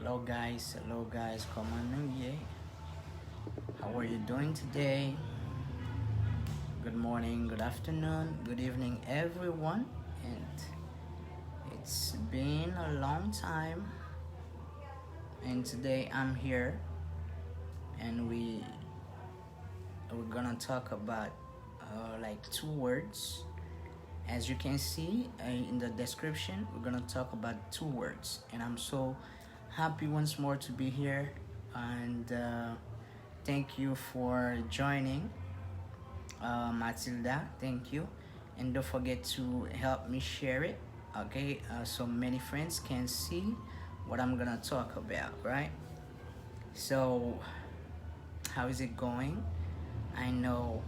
hello guys, come on new year. How are you doing today? Good morning, good afternoon, good evening, everyone. And it's been a long time, and today I'm here, and we're gonna talk about like two words. As you can see in the description, we're gonna talk about two words, and I'm so happy once more to be here. And thank you for joining, Matilda. Thank you, and don't forget to help me share it. Okay, so many friends can see what I'm gonna talk about. Right. So, how is it going? I know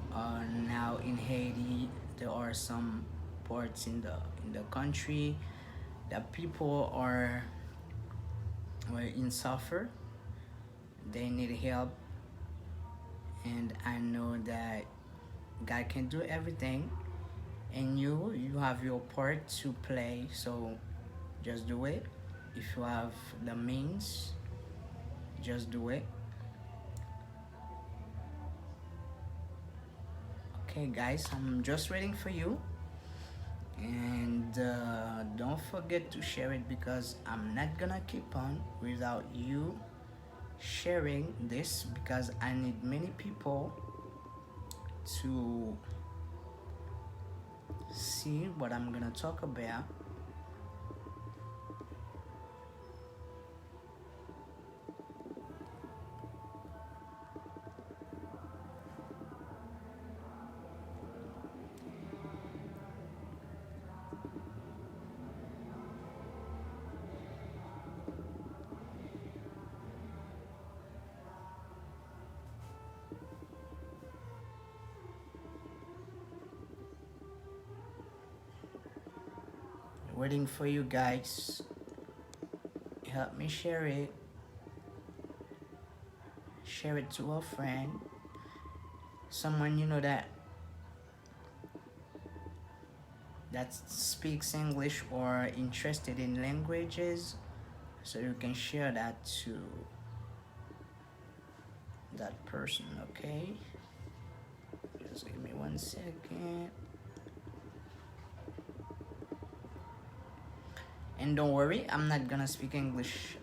now in Haiti there are some parts in the country that people are in suffer. They need help, and I know that God can do everything, and you have your part to play. So just do it. If you have the means, just do it. Okay, guys, I'm just waiting for you. And don't forget to share it because I'm not gonna keep on without you sharing this because I need many people to see what I'm gonna talk about. Waiting for you guys. Help me share it. Share it to a friend. Someone you know that speaks English or interested in languages, so you can share that to that person. Okay, just give me 1 second. And don't worry, I'm not gonna speak English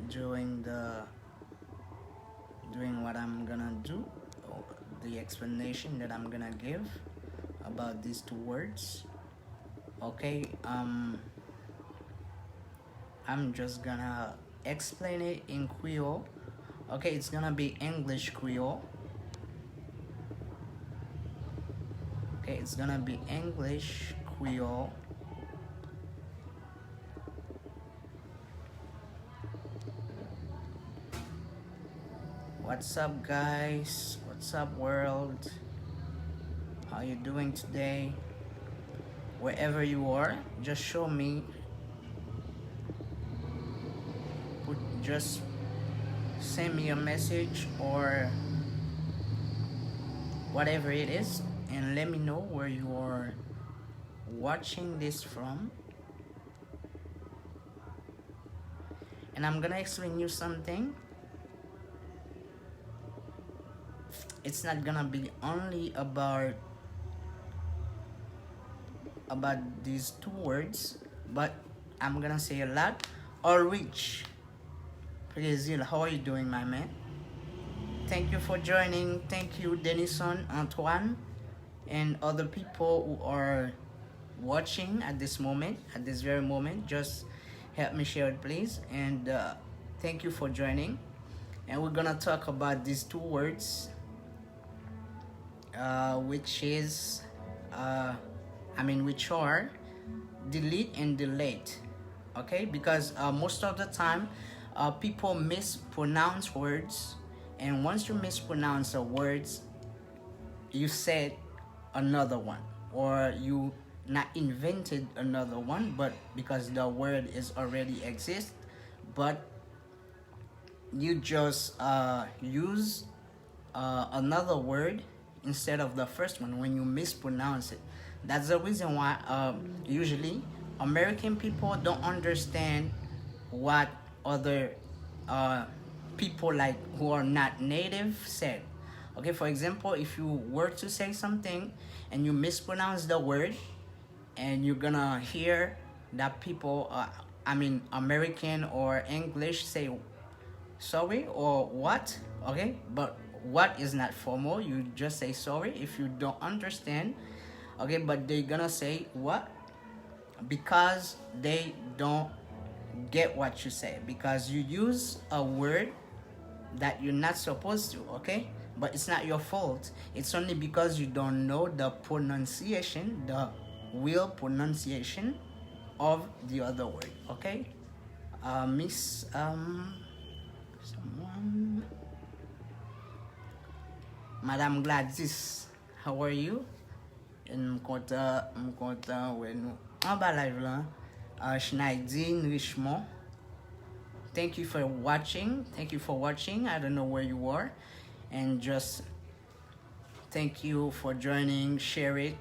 during what I'm gonna do, or the explanation that I'm gonna give about these two words. Okay, I'm just gonna explain it in Creole. Okay, it's gonna be English Creole. Okay, it's gonna be English Creole. What's up, guys? What's up, world? How you doing today? Wherever you are, just show me. Just send me a message or whatever it is, and let me know where you are watching this from. And I'm gonna explain you something. It's not gonna be only about these two words, but I'm gonna say a lot. Ulrich, Brazil, how are you doing, my man? Thank you for joining. Thank you, Denison, Antoine, and other people who are watching at this moment, at this very moment. Just help me share it, please. And thank you for joining. And we're gonna talk about these two words, which are delete and delete. Okay, because most of the time people mispronounce words, and once you mispronounce the words, you said another one, or you not invented another one, but because the word is already exist, but you just use another word instead of the first one when you mispronounce it. That's the reason why usually American people don't understand what other people like who are not native said. Okay, for example, if you were to say something and you mispronounce the word, and you're gonna hear that people, American or English say sorry or what, okay? But what is not formal, you just say sorry if you don't understand, okay? But they're gonna say what because they don't get what you say, because you use a word that you're not supposed to, okay? But it's not your fault. It's only because you don't know the pronunciation, the real pronunciation of the other word, okay? Miss someone, Madame Gladys, how are you? I'm content when en bas live là, Schneidin Richmond. Thank you for watching. Thank you for watching. I don't know where you are, and just thank you for joining. Share it,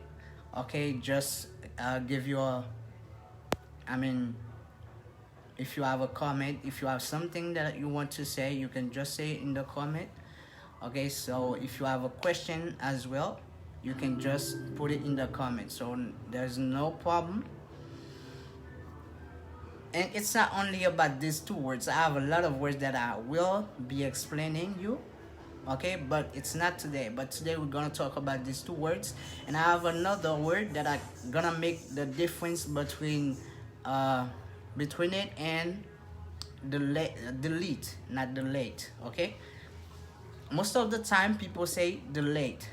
okay? Just give your, if you have a comment, if you have something that you want to say, you can just say it in the comment, okay? So if you have a question as well, you can just put it in the comment, so there's no problem. And it's not only about these two words. I have a lot of words that I will be explaining you, okay? But it's not today. But today we're gonna talk about these two words, and I have another word that I gonna make the difference between it and delete, not delete, okay? Most of the time people say delete.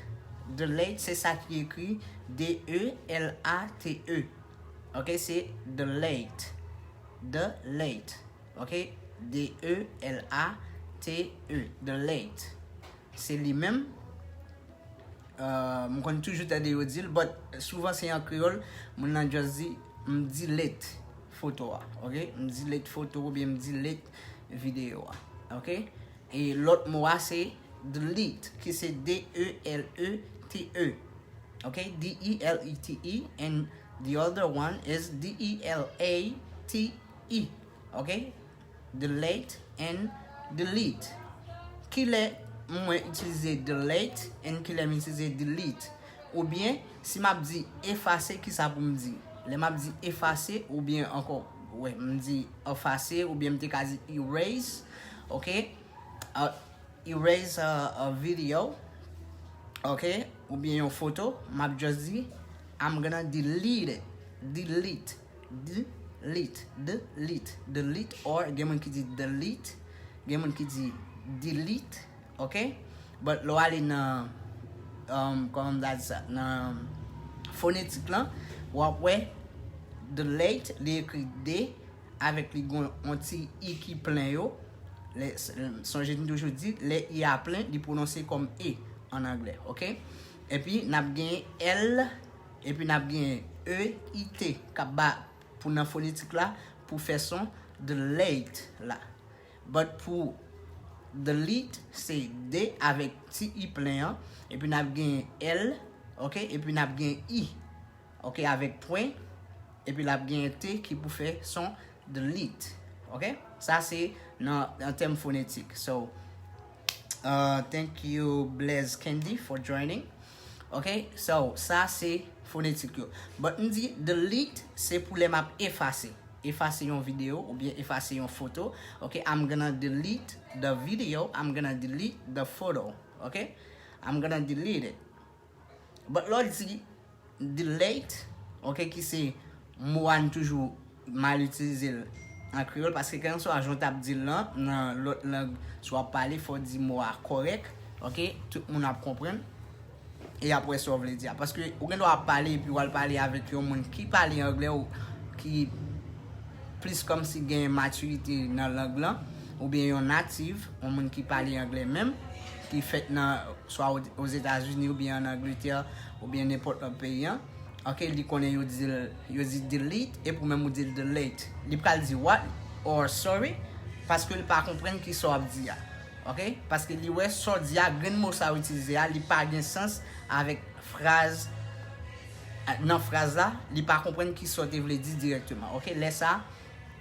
Delete, c'est ça qui écrit D-E-L-A-T-E, ok? C'est delete. Delete, ok? D-E-L-A-T-E, delete. C'est lui-même. Je connais toujours te dire, but souvent c'est en créole, je just dis, je delete photo, ok? Je delete photo ou bien je delete vidéo, ok? Et l'autre mot c'est delete, qui c'est D-E-L-E-T-E, ok? D-E-L-E-T-E, and the other one is D-E-L-A-T-E, ok? Delete and delete. Qui est moins utiliser delete and qui est utiliser delete? Ou bien si m'a dit effacer, qui ça pour me dire? Les m'a dit effacer ou bien encore ouais, me dit effacer ou bien me dit quasi erase, ok? Erase a video, ok? Ou bien une photo, m'a just dit I'm gonna delete it. Delete, or game qui dit delete, game qui dit delete, ok? But lo ali na comme that's na phonétique là, ou après delete, les écrit D avec les un petit I qui plein yo. Son j'ai toujours dit les I à plein, les prononcer comme E en anglais, ok? Et puis n'a gagné L et puis n'a gagné E I T kaba pour la phonétique là pour faire son delete là. But pour delete c'est D avec petit I plein et puis n'a gagné L, ok? Et puis n'a gagné I, ok? Avec point et puis n'a gagné T qui pour faire son delete, ok? Ça c'est en termes phonétiques. So thank you Blaise Candy for joining. Ok, so ça c'est phonétique. But on dit delete c'est pour les maps effacer. Effacer une vidéo ou bien effacer une photo. Ok, I'm gonna delete the video. I'm gonna delete the photo. Ok, I'm gonna delete it. But l'autre dit delete, ok, qui c'est moi toujours mal utilisé en créole parce que quand on ajoute table dit là, dans l'autre langue, soit parler, faut dire mot correct. Ok, tout le monde a comprendre. Et après ça, on veut dire. Parce que on doit parler, puis on va parler avec un monde qui parle anglais ou qui plus comme si il y a une maturité dans la langue là, ou bien un native, un monde qui parle anglais même, qui fait soit aux États-Unis ou bien en Angleterre ou bien n'importe quel pays. Ok, il connaît, il dit delete et pour même dire delete. Il peut dire what or sorry parce que il pas comprendre qui ça dit. Ok, parce que ouais ça dit grand mot ça utiliser, il pas de sens avec phrase dans phrase là, il pas comprendre qui ça veut dire directement. Ok, laisse ça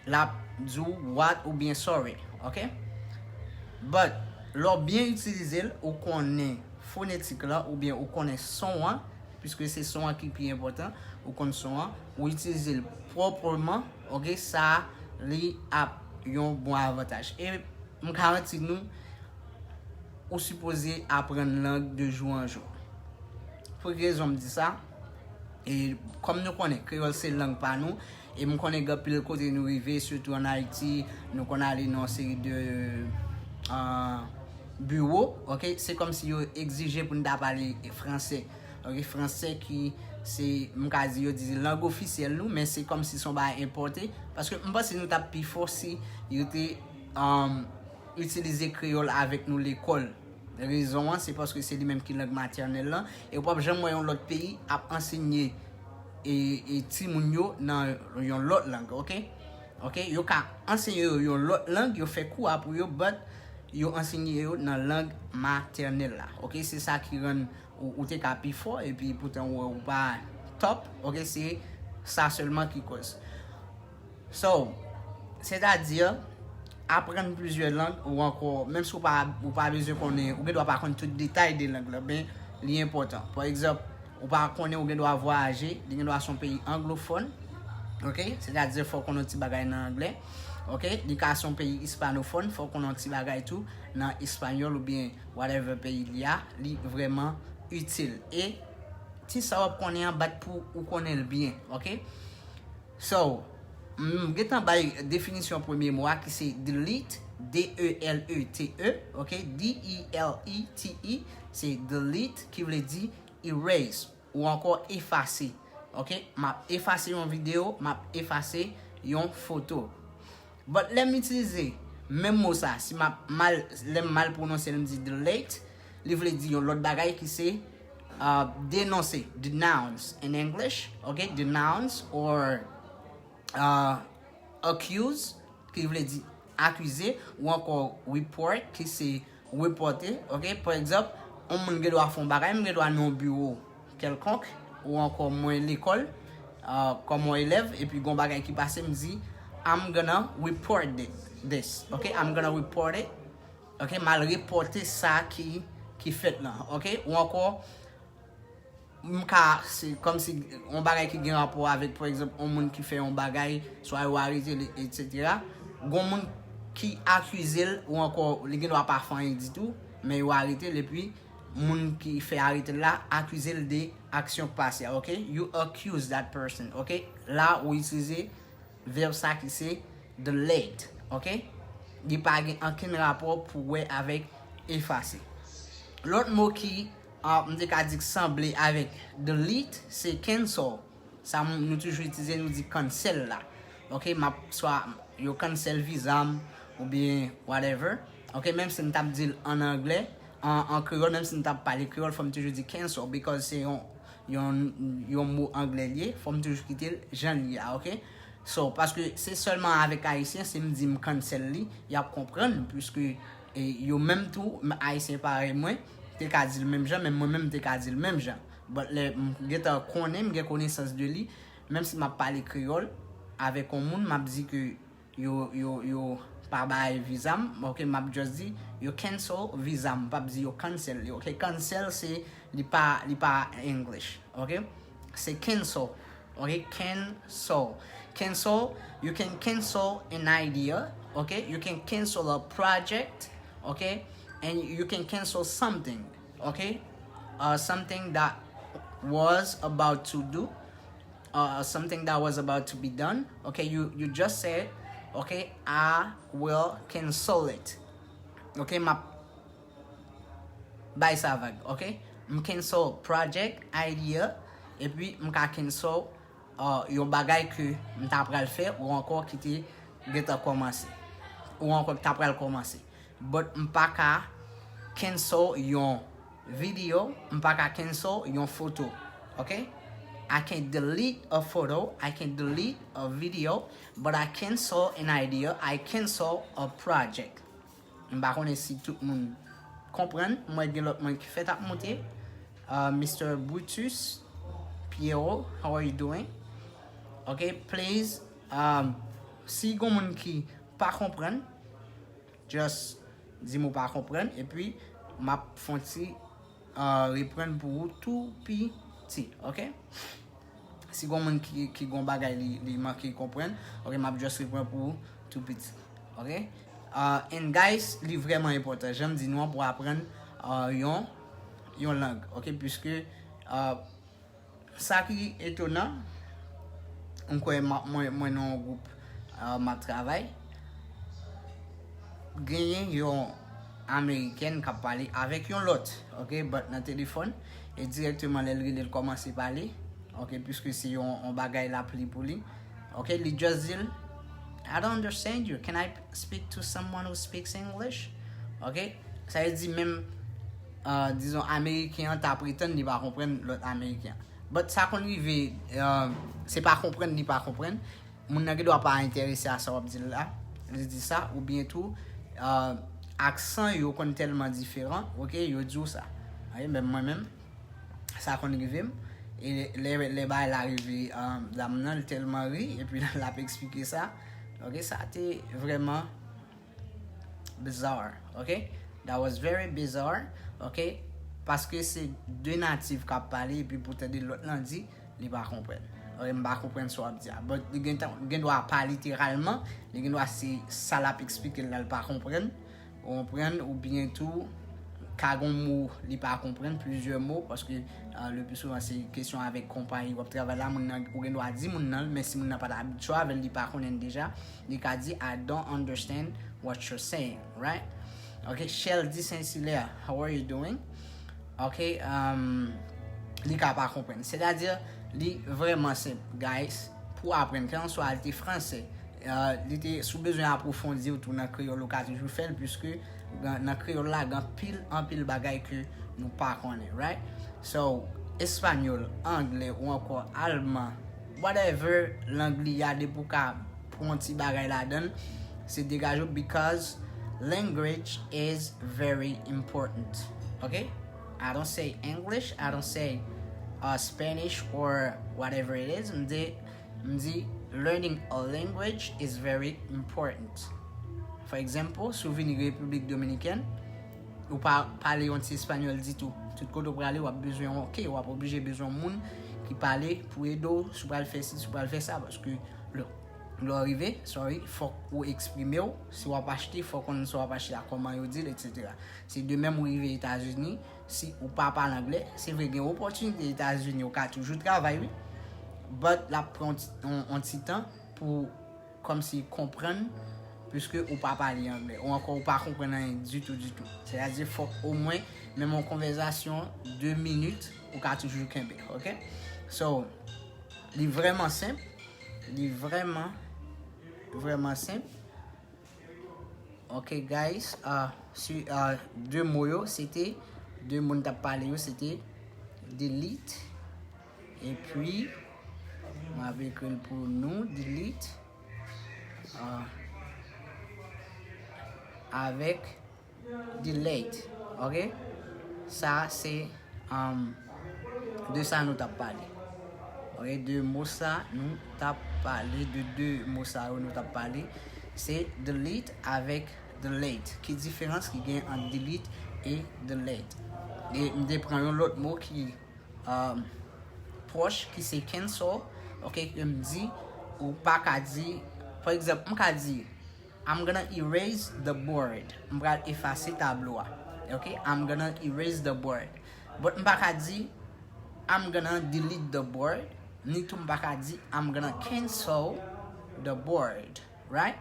la du what ou bien sorry, ok? But, lò bien utilize ou konen phonétique là, ou bien ou konen son an, puisque c'est son an qui est plus important, ou konen son an, ou utilize proprement, ok, ça li a yon bon avantage. Et m garanti nou, ou supposé apprendre langue de jour en jour. Pour que raison me dit ça? Et comme nous connaissons, créole c'est langue pas nous, et nous connaissons que le côté nous arriver, surtout en Haïti, nous connaissons aller dans une série de bureaux, ok? C'est comme si ils exigeaient pour nous parler français. Ok, français qui c'est m'kazi dit langue officielle nous, mais c'est comme si son ba importé parce que je pense que nous t'a plus fort si il était utiliser créole avec nous l'école. La raison c'est parce que c'est lui même qui langue maternelle là et pas jamais un autre pays a enseigné et ti moun yo dans yon l'autre langue, OK? OK, yo ka enseigner yon l'autre langue, yo fait cours pour yo but yo enseigner yo dans langue maternelle là. OK, c'est ça qui rend ou t'es plus fort et puis pourtant ou pas top. OK, c'est ça seulement qui cause. So, c'est-à-dire apprendre plusieurs langues ou encore même si ou pas besoin connaître ou doit pas connaître tout détail des langues là, ben l'important. Par exemple, ou pas connaître ou doit voyager, il doit son pays anglophone. OK, c'est-à-dire faut qu'on ait un petit bagage en anglais. OK, il y a son pays hispanophone, faut qu'on ait un petit bagage tout dans espagnol ou bien whatever pays il y a, vraiment utile. Et si ça va connaître en bat pour ou connaître bien, OK? So, getan bay définition premier mot qui c'est delete, D-E-L-E-T-E, OK? D-E-L-E-T-E, c'est delete qui veut dire erase ou encore effacer. OK? M'a effacer une vidéo, m'a effacer une photo. But let me utiliser même mot ça, si m'a mal prononcé, me dit delete, il veut dire l'autre bagaille qui c'est dénoncer, denounce in English, okay? Denounce or accuse, qui veut dire accuser, ou encore report, qui c'est reporter, ok? Par exemple, on doit faire un bagage, on doit aller au bureau quelconque, ou encore moi l'école, comme mon élève, et puis un bagage qui passe, me dit, I'm gonna report this, ok? I'm gonna report it, ok? Mal reporter ça qui fait là, ok? Ou encore, c'est comme si on bagay qui a un rapport avec par exemple un monde qui fait un bagay soit ou arrêté etc. Gon monde qui accuse ou encore les doit pas faire du tout mais ou arrêté et puis monde qui fait arrêter là accuser des actions passées, OK? You accuse that person, OK? Là ou utiliser verbe ça qui c'est delete, OK? Il pas aucun rapport pour avec effacer. L'autre mot qui on dit qu'à dire sembler avec delete, c'est cancel. Ça nous toujours utiliser nous dit cancel là. OK, soit you cancel visa ou bien whatever. OK, même si nous tape dit en anglais, en créole même si nous tape parler créole, faut toujours dire cancel because c'est un mot anglais lié, faut toujours quitter Jean lié, OK? So parce que c'est seulement avec haïtien, c'est me dit me cancel li, y a comprendre puisque yo même tout haïtien pareil moi te ka di le même genre, même moi-même te ka di le même genre. But le m'geta connaît, m'geta connaissance de lui, même si m'a parlé créole avec un monde, m'a dit que yo pas bail visa, OK, m'a juste dit yo cancel visa, pas dit yo cancel. OK, cancel c'est li pas English, OK? C'est cancel. OK, cancel. Cancel, you can cancel an idea, OK? You can cancel a project, OK? And you can cancel something, okay? Something that was about to do, something that was about to be done, okay? You just said, okay, I will cancel it, okay? Ma by savag, okay? M cancel project, idea, et puis m ka cancel yon bagay que m ta pral faire ou encore qui te geta commencer, ou encore qui ta pral commencer. But m'pa ka cancel yon video, m'pa ka cancel yon photo, okay? I can delete a photo, I can delete a video, but I cancel an idea, I cancel a project. M'pa konnen si tout moun comprenne, moi gen l'autre moun qui fait tap monter. Mr. Brutus Pierrot, how are you doing? Okay, please si gon moun qui pas comprendre, just dis-moi pas comprendre et puis m'a fonti reprendre pour tout petit, OK? Si gon moun qui gon bagay li manque comprendre, OK, m'a just reprendre pour tout petit, OK? And guys, li vraiment important. J'aime dire nous pour apprendre yon langue, OK? Puisque ça qui est étonnant, on connaît moi dans un groupe ma travail, gagné yon américaine qui parle avec yon l'autre, OK? But dans téléphone et directement elle commence à parler, OK? Puisque c'est on bagay l'appli pour lui, OK? Li just dit I don't understand you. Can I speak to someone who speaks English? OK? Ça veut dire même disons américain t'a prétendre il va comprendre l'autre américain. But ça qu'on arrive c'est pas comprendre ni pas comprendre. Mon n'a doit pas intéresser à ça dire là. Je dis ça ou bien tout accent yo kon tellement différent, OK, yo dit ça. Même moi-même ça qu'on arrive et les bails arrivé là tellement ri et puis là l'a expliqué ça. OK, ça a été vraiment bizarre, OK? That was very bizarre, OK? Parce que c'est deux natifs qui parlent et puis pour te dire l'autre dit, il va comprendre. Il va comprendre ce qu'on dit. Mais il doit pas littéralement, il doit c'est ça l'a expliquer là, il pas comprendre, ou bien tout quand on mot il pas comprendre plusieurs mots parce que le plus souvent c'est question avec compagnie ou travail là on doit dire mais si on n'a pas d'habitude avec il pas connaît déjà il a dit I don't understand what you're saying, right? Okay, Shell dit Saint-Hilaire, how are you doing? Okay, il pas comprendre, c'est-à-dire li vraiment simple guys pour apprendre quand on soit alté français il était sous besoin approfondir tout dans créole occasion je fais puisque dans créole là en pile bagay que nous pas connaît, right? So espagnol, anglais ou encore allemand, whatever l'anglais y a des pour un petit bagay là-dedans c'est dégagé because language is very important, okay? I don't say English, I don't say Spanish or whatever it is. Learning a language is very important. For example, si vous venez de République Dominicaine, ou pas parler un petit espagnol du tout. Tout côté pour aller, ou a besoin OK, ou a obligé besoin de monde qui parle pour aider, si vous le faire ci, si vous le faire ça parce que l'arrivée, faut ou exprimer si vous pas acheter, faut qu'on soit pas acheter comment vous dire etc. C'est de même où arriver aux États-Unis, si ou pas parler anglais, c'est vrai qu'il y a une opportunité aux États-Unis, au toujours travailler, but la prend un petit temps pour comme si comprendre puisque ou pas parler anglais ou encore ou pas comprendre du tout. C'est-à-dire faut au moins même en conversation 2 minutes ou qu'a toujours kembe, OK? So, c'est vraiment simple. C'est vraiment simple. OK guys, deux mots c'était deux mots t'a parlé c'était delete et puis on va écrire pour nous delete avec delete, OK? Ça c'est de ça nous t'a parlé. OK, deux mots ça nous t'a parlé de deux mots ça nous t'a parlé, c'est delete avec delete. Qui différence qui gagne entre delete et delete. Et on prend l'autre mot qui proche qui c'est cancel, OK, qui me dit ou pas qu'à dire par exemple on qu'à dire I'm gonna erase the board. I'm gonna effacer tableau. Okay? I'm gonna erase the board. But I'm pas dire I'm gonna delete the board. Ni tout pas dire I'm gonna cancel the board, right?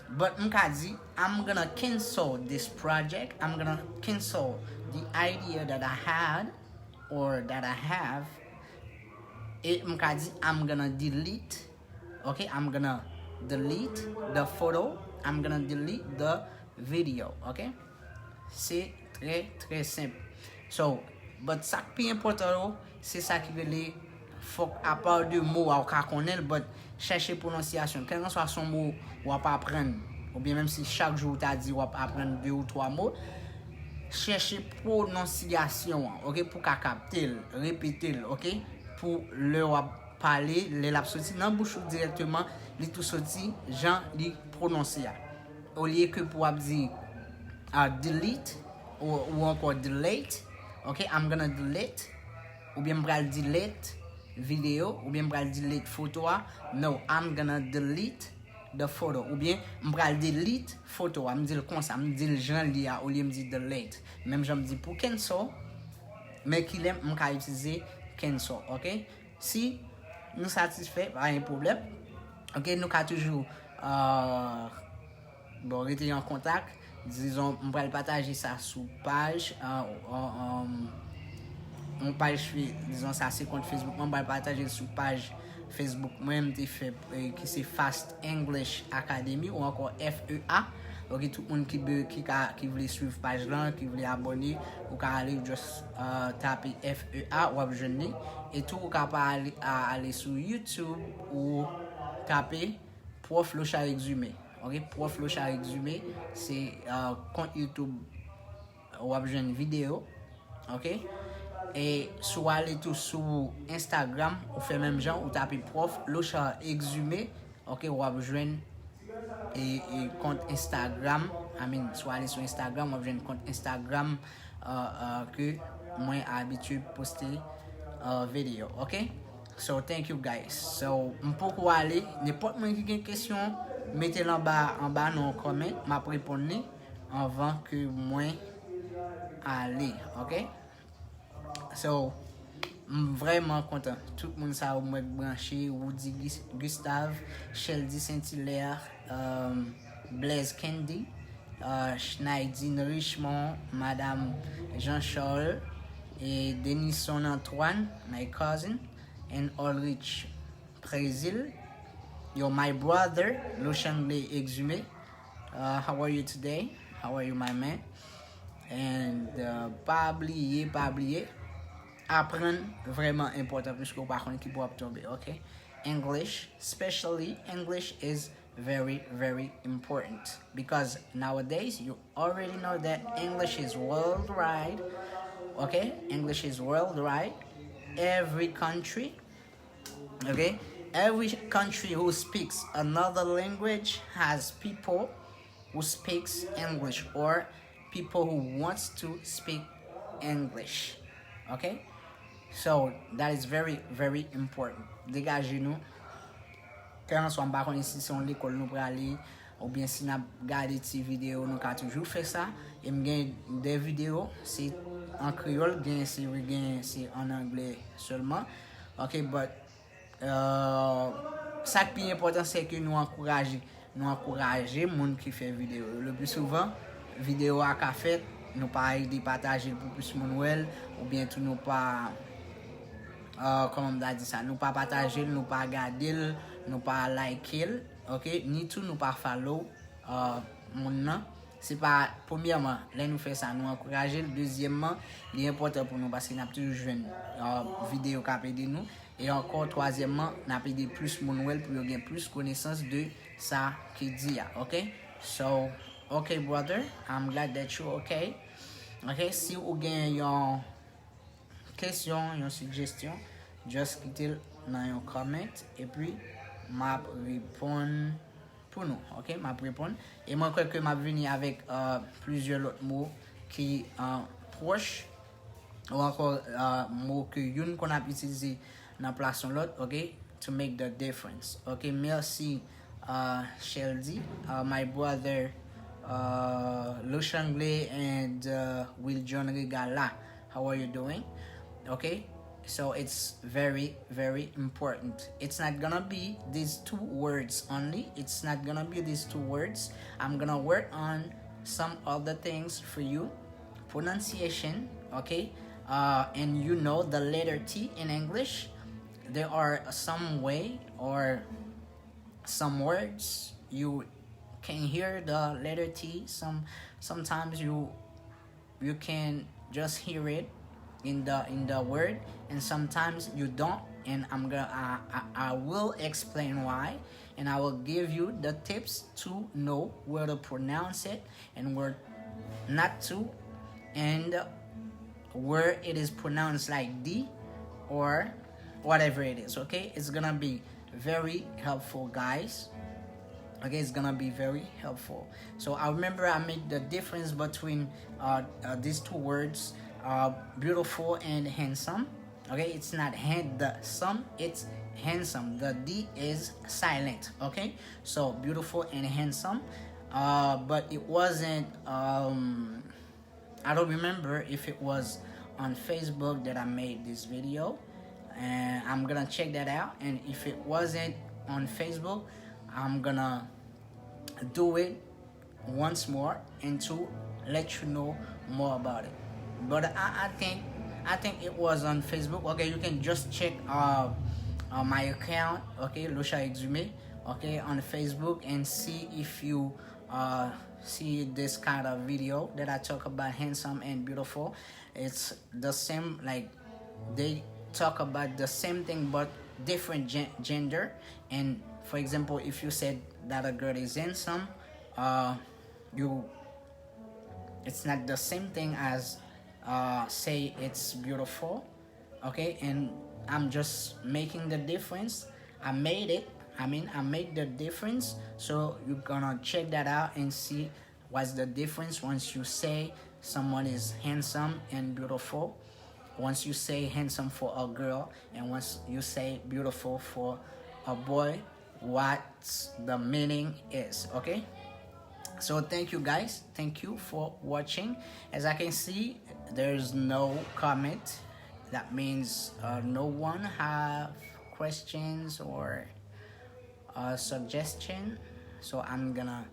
But I'm dire I'm gonna cancel this project. I'm gonna cancel the idea that I had or that I have. Et I'm dire I'm gonna delete. Okay? I'm gonna delete the photo, I'm gonna delete the video, okay? C'est très simple. So, but ça qui est important, c'est ça qui veut faut à part de mots à connaître, but chercher prononciation. Quel que soit son mot, ou pas apprendre, ou bien même si chaque jour tu as dit ou apprendre 2 ou 3 mots, chercher prononciation, ok? Pour capter, répéter, ok? Pour le parler, les lap sorti dans bouche directement, li tout sorti, Jean li prononcer. Au lieu que pour dire delete ou encore delete, ok, I'm gonna delete, ou bien m'bral delete vidéo, ou bien m'bral delete photo. No, I'm gonna delete the photo, ou bien m'bral delete photo. Me dit comme ça, me dit Jean li au lieu me dit delete. Même je me dis pour cancel, mais qu'il aime m'ka utiliser cancel, ok? Si nous satisfait, pas un problème. Ok, nous avons toujours bon, rester en contact. Disons, on va partager ça sur page, on page, disons ça c'est compte Facebook, on va partager sur page Facebook, moi-même fait qui c'est Fast English Academy ou encore FEA. Ok, tout le monde qui veut suivre page là, qui veut abonner, ou qui aller juste taper FEA ou abonner et tout, ou capable aller sur YouTube ou taper Prof Locha Résumé. Ok, Prof Locha Résumé, c'est compte YouTube ou abonner vidéo. Ok, et soit aller tout sur Instagram ou fait même genre ou taper Prof Locha Résumé. Ok, ou abonner et compte Instagram, soit aller sur Instagram, ou j'ai un compte Instagram que moi habitué poster vidéo, ok? So thank you guys. So m'pour aller n'importe moi qui a une question, mettez-la en bas dans les commentaires, m'a répondre avant que moi aller, ok? So vraiment content. Tout le monde ça au moins branché, Woody Gustave, Sheldy Saint-Hilaire, Blaise Candy, Schneidine Richmond, Madame Jean-Charles et Denison Antoine, my cousin, and Ulrich Prezil. You're my brother, Lushangle Exumé. How are you today? How are you, my man? And pas oublier. Apprendre vraiment important puisque vous par contre qui peut tomber, ok? English, especially English, is very important because nowadays you already know that English is worldwide, okay? English is worldwide. Every country, okay? Every country who speaks another language has people who speaks English or people who wants to speak English, okay? So that is very important. Dégagez-nous. Quand on soit en ici, si on l'école nous pour aller, ou bien si on a regardé des vidéos, nous avons toujours fait ça. Et des vidéos, c'est en créole, bien c'est en anglais seulement. Ok, but ça qui est important, c'est que nous encourageons les gens qui font vidéo. Le plus souvent, vidéo à café, nous pas partager pour plus de monde, ou bien tout nous pas comment on dit ça, nous pas partager, nous pas regarder, nous pas liker, ok, ni tout nous pas follow mon. C'est pas premièrement là nous fait ça nous encourager, deuxièmement il est important pour nous parce que nous avons toujours une vidéo qui aider nous et encore troisièmement nous avons aider plus mon pour gagner plus connaissance de ça qui dit, ok? So okay brother, I'm glad that you okay. Ok, si vous avez une question, une suggestion, just quittez dans un comment et puis m'a répondre pour nous, ok? M'a répondre et moi crois que m'a venir avec plusieurs autres mots qui proches ou encore mots que une qu'on a utilisé dans place l'autre, ok? To make the difference, ok? Merci Sheldy, my brother Lushangle and Will John Regala. How are you doing? Okay, so it's very important. It's not gonna be these two words only. It's not gonna be these two words. I'm gonna work on some other things for you. Pronunciation, okay? And you know the letter T in English. There are some way or some words you can hear the letter T. Sometimes you can just hear it in the word, and sometimes you don't. And I will explain why, and I will give you the tips to know where to pronounce it and where not to, and where it is pronounced like D or whatever it is. Okay, it's gonna be very helpful, guys. Okay, it's gonna be very helpful. So I remember I made the difference between these two words, beautiful and handsome. Okay, it's not the it's handsome. The D is silent. Okay, so beautiful and handsome. But it wasn't I don't remember if it was on Facebook that I made this video, and I'm gonna check that out. And if it wasn't on Facebook, I'm gonna do it once more and to let you know more about it. But I think it was on Facebook. Okay, you can just check my account. Okay, Lucia Exume. Okay, on Facebook, and see if you see this kind of video that I talk about handsome and beautiful. It's the same, like they talk about the same thing but different gender. And for example, if you said that a girl is handsome, you it's not the same thing as say it's beautiful. Okay, and I'm just making the difference. I made it. I made the difference. So you're gonna check that out and see what's the difference once you say someone is handsome and beautiful, once you say handsome for a girl, and once you say beautiful for a boy, what the meaning is. Okay, so thank you guys, thank you for watching. As I can see, there's no comment. That means no one have questions or suggestion. So I'm gonna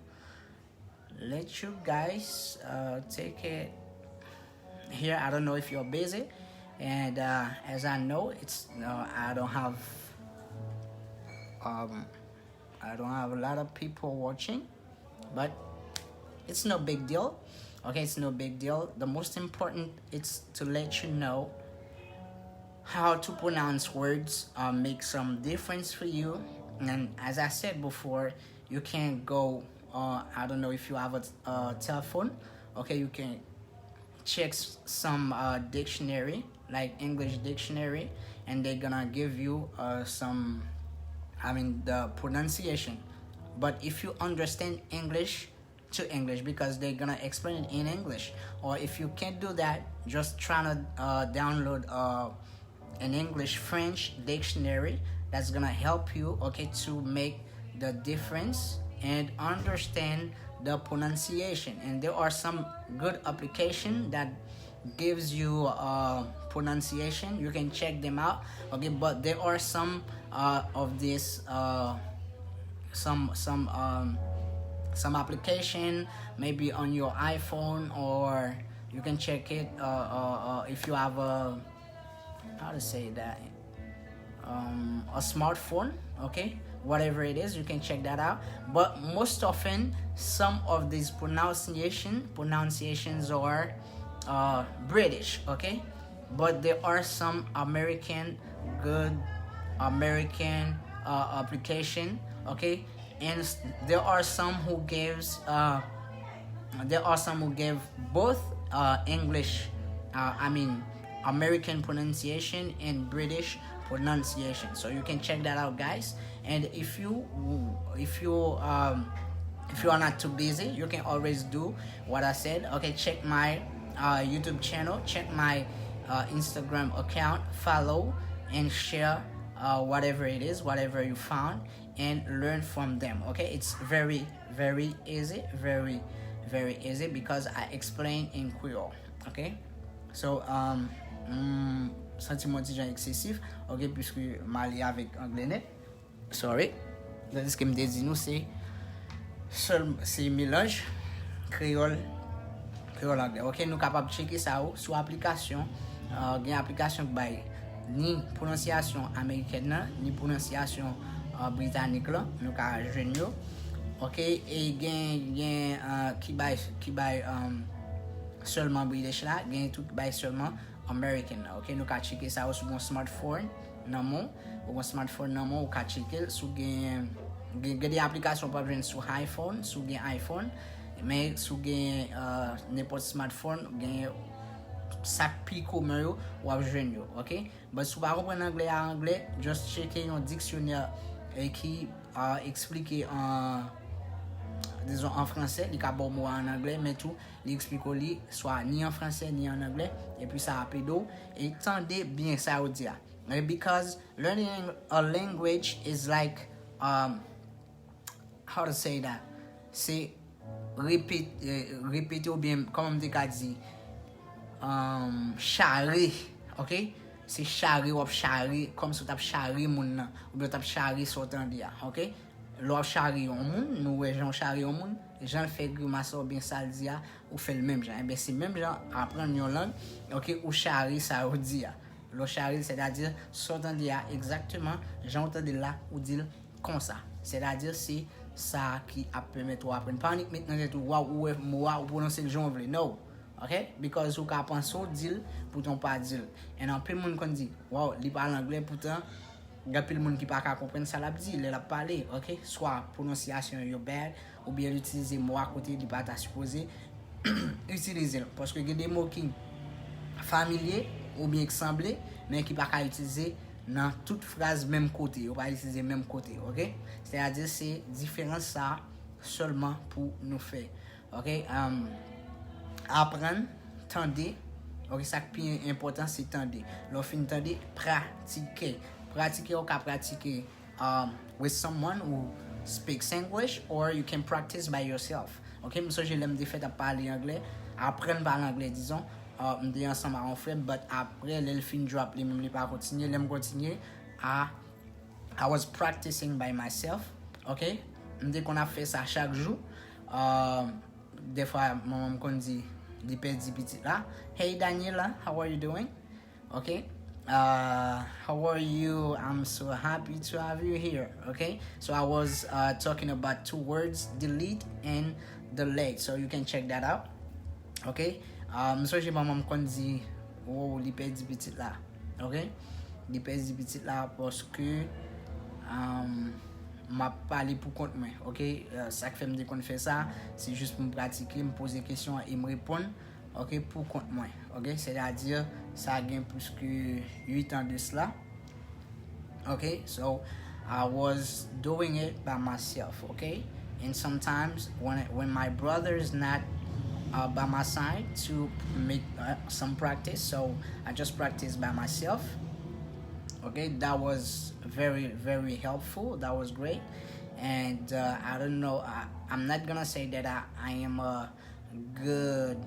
let you guys take it here. I don't know if you're busy, and as I know, it's I don't have a lot of people watching, but it's no big deal. Okay, it's no big deal. The most important is to let you know how to pronounce words, make some difference for you. And as I said before, you can go I don't know if you have a telephone. Okay, you can check some dictionary, like English dictionary, and they're gonna give you some the pronunciation. But if you understand English to English, because they're gonna explain it in English. Or if you can't do that, just try to download an English French dictionary. That's gonna help you, okay, to make the difference and understand the pronunciation. And there are some good application that gives you pronunciation. You can check them out. Okay, but there are some of this some application maybe on your iPhone, or you can check it if you have a, how to say that, a smartphone. Okay, whatever it is, you can check that out. But most often, some of these pronunciations are British. Okay, but there are some good American application. Okay, and there are some who give both English, American pronunciation and British pronunciation. So you can check that out, guys. And if you are not too busy, you can always do what I said. Okay, check my YouTube channel, check my Instagram account, follow and share whatever it is, whatever you found, and learn from them. Okay, it's very easy, very easy, because I explain in Creole. Okay, so sentiment étudiant excessif. Ok, puisque mali avec anglais net. Sorry. Ce que me dit nous c'est mélange créole anglais. Ok, nous capable checker ça sur application. Une application by ni prononciation américaine ni prononciation britannique là, nous ka joindre. Ok, et gain qui by seulement British là, gain tout by seulement American. Ok, nous ka checker ça sur mon smartphone nan mon smartphone nan mon ou ka checker sur gain des applications pas joindre sur iPhone, sur gain iPhone, mais sur gain n'importe smartphone gain sak pi commun yo wap jwen yo, ok? But sou pa kompren anglais à anglais, just cheke yon dictionnaire qui explique en disons en français, il y a bon mot en anglais, mais tout, il explique li soit ni en français ni en anglais, et puis ça a pédo, et tendez bien ça au dire. Because learning a language is like, how to say that? C'est répéter ou bien, comme on dit, charrer, ok? C'est charrer ou charrer, comme si tu as charré moun nan, ou bien tu as charré sotan dia, ok? Lò charrer yon moun, nou wè jan charrer yon moun, jan fè grimace ou bien sal dia, ou fè le même jan. Ben c'est même jan apprendre yon langue, ok, ou charrer ça ou dia. Lò charrer, c'est-à-dire, sotan dia exactement, jan entende là, ou dit comme ça. C'est-à-dire, c'est ça qui a permis ou apprendre. Panique maintenant, c'est tout, ou ou prononcer le jan vle. No. Ok? Because ou ka pense ou dil, pourtant pas dil. Et en plus, moun kon dit, wow, li parle anglais, pourtant, il y monde qui pas qu'à comprendre ça l'a dit, il a parlé, ok? Soit prononciation yo bad, ou bien utiliser mot à côté, il pas supposé utiliser. Parce que il y a des mots qui familiers ou bien semblés, mais qui pas qu'à utiliser dans toute phrase même côté, ou pas utiliser même côté, ok? C'est-à-dire c'est différent ça seulement pour nous faire, ok? Apprendre, tendez, ok? Ça qui est important c'est tendez. L'offre tendez, pratiquer. Pratiquer ou ka pratiquer with someone who speaks English, or you can practice by yourself. Ok, moi je l'aime de fait à parler anglais, apprendre par l'anglais disons, on dit ensemble à un frère, but après le fin drop, les même pas continuer, l'aime continuer I was practicing by myself, ok, on dit qu'on a fait ça chaque jour, des fois maman me dit des petits là, hey Daniela, how are you doing? Ok. How are you? I'm so happy to have you here. Okay, so I was talking about two words, delete and delete, so you can check that out. Okay, so j'ai maman kon di oh li pe di petit là. Okay, li pe di petit là parce que m'a parlé pour compte moi. Okay, ça fait me dire qu'on fait ça, c'est juste pour me pratiquer, me poser des questions et me répondre. Ok, pour compte moi. Ok, c'est-à-dire ça a gain plus que 8 ans de cela. Ok, so I was doing it by myself. Okay, and sometimes when my brother is not by my side to make some practice, so I just practice by myself. Okay, that was very very helpful. That was great, and I don't know. I'm not gonna say that I am a good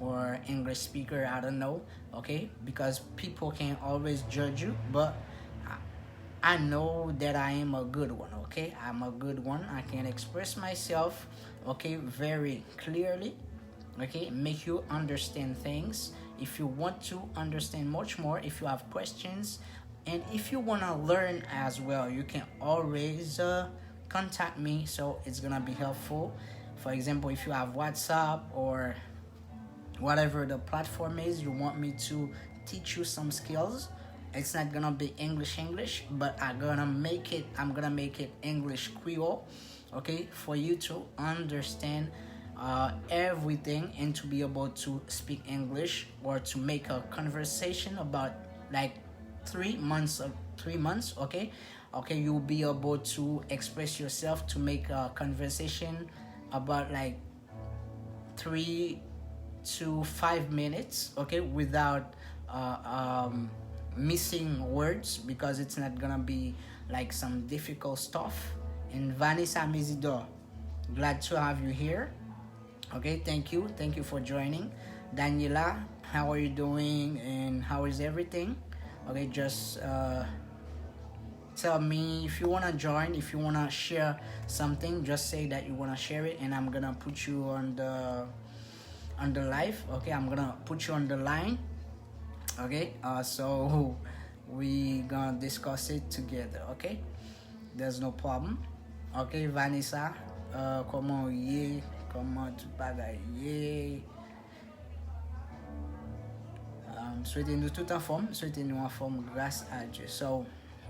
or English speaker, I don't know, okay, because people can always judge you, but I know that I am a good one, okay, I'm a good one, I can express myself, okay, very clearly, okay, make you understand things. If you want to understand much more, if you have questions, and if you want to learn as well, you can always contact me, so it's gonna be helpful. For example, if you have WhatsApp or whatever the platform is, you want me to teach you some skills, it's not gonna be English, but I'm gonna make it English Creole, okay, for you to understand everything and to be able to speak English or to make a conversation about like 3 months, okay, you'll be able to express yourself to make a conversation about like 3 to 5 minutes, okay, without missing words, because it's not gonna be like some difficult stuff. And Vanessa Mizidor, glad to have you here. Okay, thank you for joining. Daniela, how are you doing and how is everything? Okay, just tell me if you want to join, if you want to share something, just say that you want to share it and I'm gonna put you on the live. Okay, I'm gonna put you on the line. Okay, so we gonna discuss it together. Okay, there's no problem. Okay, Vanessa, comment tu bagaille? Souhaitez-nous tout en forme, souhaitez-nous en forme grâce à Dieu. So,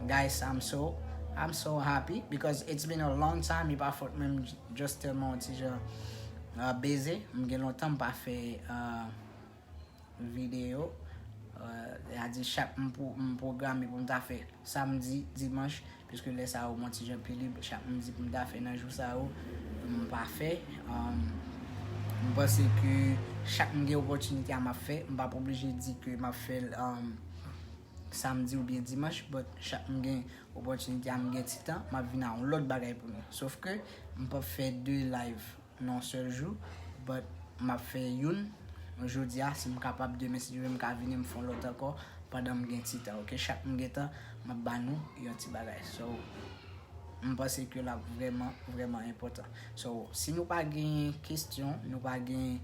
guys, I'm so happy because it's been a long time. Il pas faut même just tellement si je baiser, m'gè longtemps pas fait vidéo. A dit chaque programme pour me faire samedi, dimanche, puisque les ça au monti j'ai plus libre chaque midi pour me faire dans jour ça pas fait. Je pense que chaque opportunité à m'a fait, je pas obligé de dire que m'a fait samedi ou bien dimanche, mais chaque opportunité à me gagner temps, m'a venir en l'autre bagaille pour nous. Sauf que je pas fait 2 live non seul jour, mais m'a fait une aujourd'hui si je suis capable de me si je veux me venir me faire l'autre encore pendant que je temps. OK, chaque temps m'a banou un petit bagaille. So je pense que là vraiment important. So si nous pas gain question, nous pas gain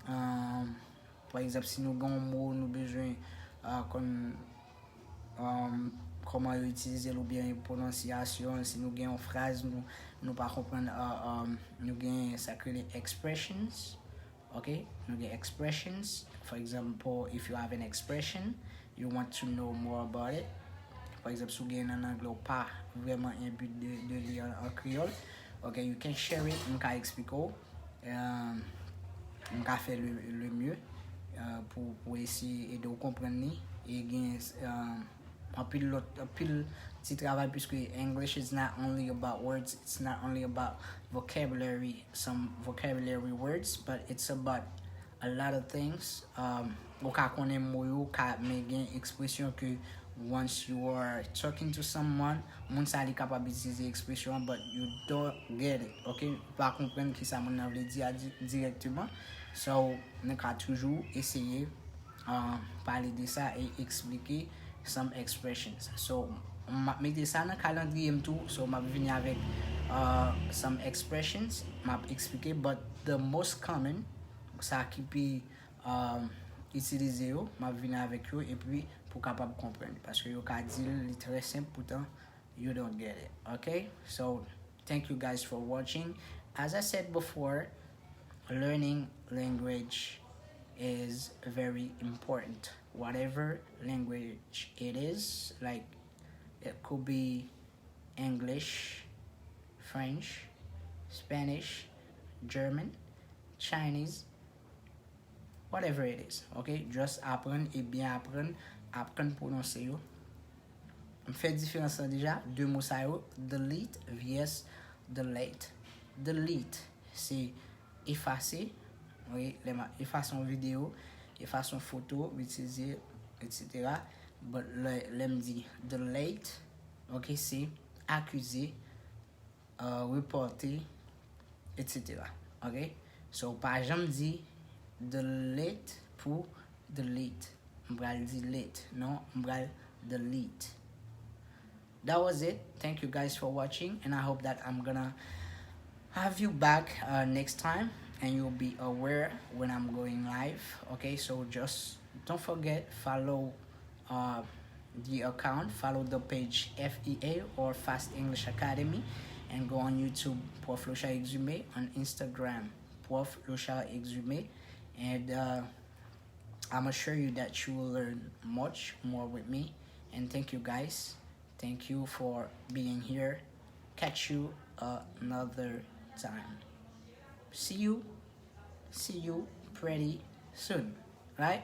par exemple si nous avons un mot nous besoin comme comment utiliser ou bien prononciation, si nous avons une phrase nous pas comprendre nous avons ça que les expressions. Okay, nous avons expressions. For example, if you have an expression you want to know more about it. Par exemple, si vous avez un anglais ou pas vraiment un but de lire en créole, ok, you can share it, je peux expliquer, je peux faire le mieux pour essayer de comprendre et gagner un petit travail puisque English is not only about words, it's not only about vocabulary, some vocabulary words, but it's about a lot of things. Ou ka konen mot yo, ka men gen expression que once you are talking to someone, moun sa li kapab utilize expression but you don't get it, ok? Pa kompren ki sa moun nan vle di directement. So, nou ka toujou eseye parler de ça et expliquer some expressions. So, m'a mette ça dans calendrier tout, so m'a venir avec some expressions, m'a expliquer but the most common ça qui peut utiliser yo, m'a venir avec yo et puis pour capable comprendre parce que yo ka dire très simple pourtant you don't get it. Okay? So, thank you guys for watching. As I said before, learning language is very important. Whatever language it is, like it could be English, French, Spanish, German, Chinese, whatever it is, okay? Just apprendre et bien apprendre prononcer yo. On fait différence déjà, deux mots ça yo, delete vs delete. Delete, c'est effacer, oui, effacer une vidéo, effacer une photo, utiliser, etc. But l'aime dit delete, ok, c'est accuser, reporter, etc. Ok, so par exemple dit delete pour delete. M'bral delete, non, m'bral delete. That was it. Thank you guys for watching, and I hope that I'm gonna have you back next time, and you'll be aware when I'm going live. Okay, so just don't forget follow the account, follow the page FEA or Fast English Academy, and go on YouTube Prof Lusha Exume, on Instagram Prof Lusha Exume, and I'm assure you that you will learn much more with me. And thank you guys. Thank you for being here. Catch you another time. See you pretty soon, right?